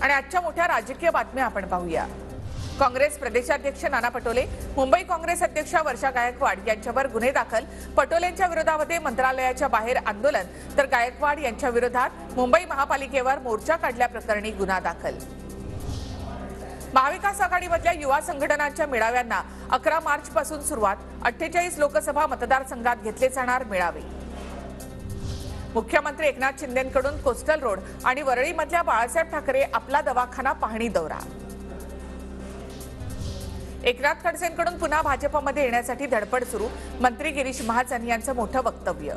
आणि आजच्या मोठ्या राजकीय बातम्या आपण पाहूया। काँग्रेस प्रदेशाध्यक्ष नाना पटोले, मुंबई काँग्रेस अध्यक्षा वर्षा गायकवाड यांच्यावर गुन्हे दाखल। पटोलेंच्या विरोधामध्ये मंत्रालयाच्या बाहेर आंदोलन, तर गायकवाड यांच्या विरोधात मुंबई महापालिकेवर मोर्चा काढल्याप्रकरणी गुन्हा दाखल। महाविकास आघाडीमधल्या युवा संघटनांच्या मेळाव्यांना 11 मार्च पासून सुरुवात। 48 लोकसभा मतदारसंघात घेतले जाणार मेळावे। मुख्यमंत्री एकनाथ शिंदेंकडून कोस्टल रोड आणि वरळीमधल्या बाळासाहेब ठाकरे आपला दवाखाना पाहणी दौरा। एकनाथ खडसेंकडून पुन्हा भाजपमध्ये येण्यासाठी धडपड सुरू। मंत्री गिरीश महाजन यांचं मोठं वक्तव्य।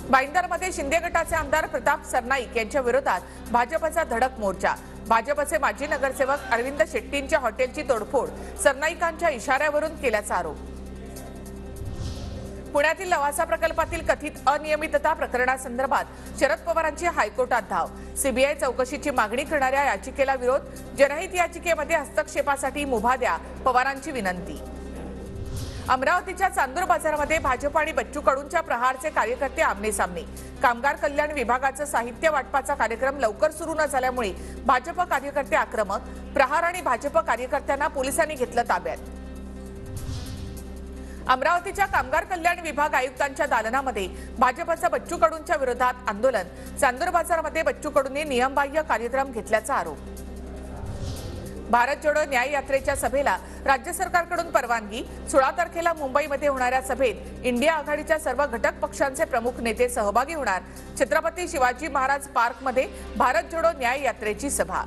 भाईंदरमध्ये शिंदे गटाचे आमदार प्रताप सरनाईक यांच्या विरोधात भाजपचा धडक मोर्चा। भाजपचे माजी नगरसेवक अरविंद शेट्टींच्या हॉटेलची तोडफोड, सरनाईकांच्या इशाऱ्यावरून केल्याचा आरोप। पुण्यातील लवासा प्रकल्पातील कथित अनियमितता प्रकरणासंदर्भात शरद पवारांची हायकोर्टात धाव। सीबीआय चौकशीची मागणी करणाऱ्या याचिकेला विरोध। जनहित याचिकेमध्ये हस्तक्षेपासाठी मुभा द्या, पवारांची विनंती। अमरावतीच्या चांदूर बाजारामध्ये भाजप आणि बच्चू कडूंच्या प्रहारचे कार्यकर्ते आमने-सामने। कामगार कल्याण विभागाचा साहित्य वाटपाचा कार्यक्रम लवकर सुरू न झाल्यामुळे भाजप कार्यकर्ते आक्रमक। प्रहार आणि भाजप कार्यकर्त्यांना पोलिसांनी घेतलं ताब्यात। अमरावतीच्या कामगार कल्याण विभाग आयुक्तांच्या दालनामध्ये भाजपचा बच्चू कडूंच्या विरोधात आंदोलन। चांदूर बाजारामध्ये बच्चू कडूंनी नियमबाह्य कार्यक्रम घेतल्याचा आरोप। भारत जोडो न्याय यात्रेच्या सभेला राज्य सरकारकडून परवानगी। 16 तारखेला मुंबईमध्ये होणाऱ्या सभेत इंडिया आघाडीच्या सर्व घटक पक्षांचे प्रमुख नेते सहभागी होणार। छत्रपती शिवाजी महाराज पार्कमध्ये भारत जोडो न्याय यात्रेची सभा।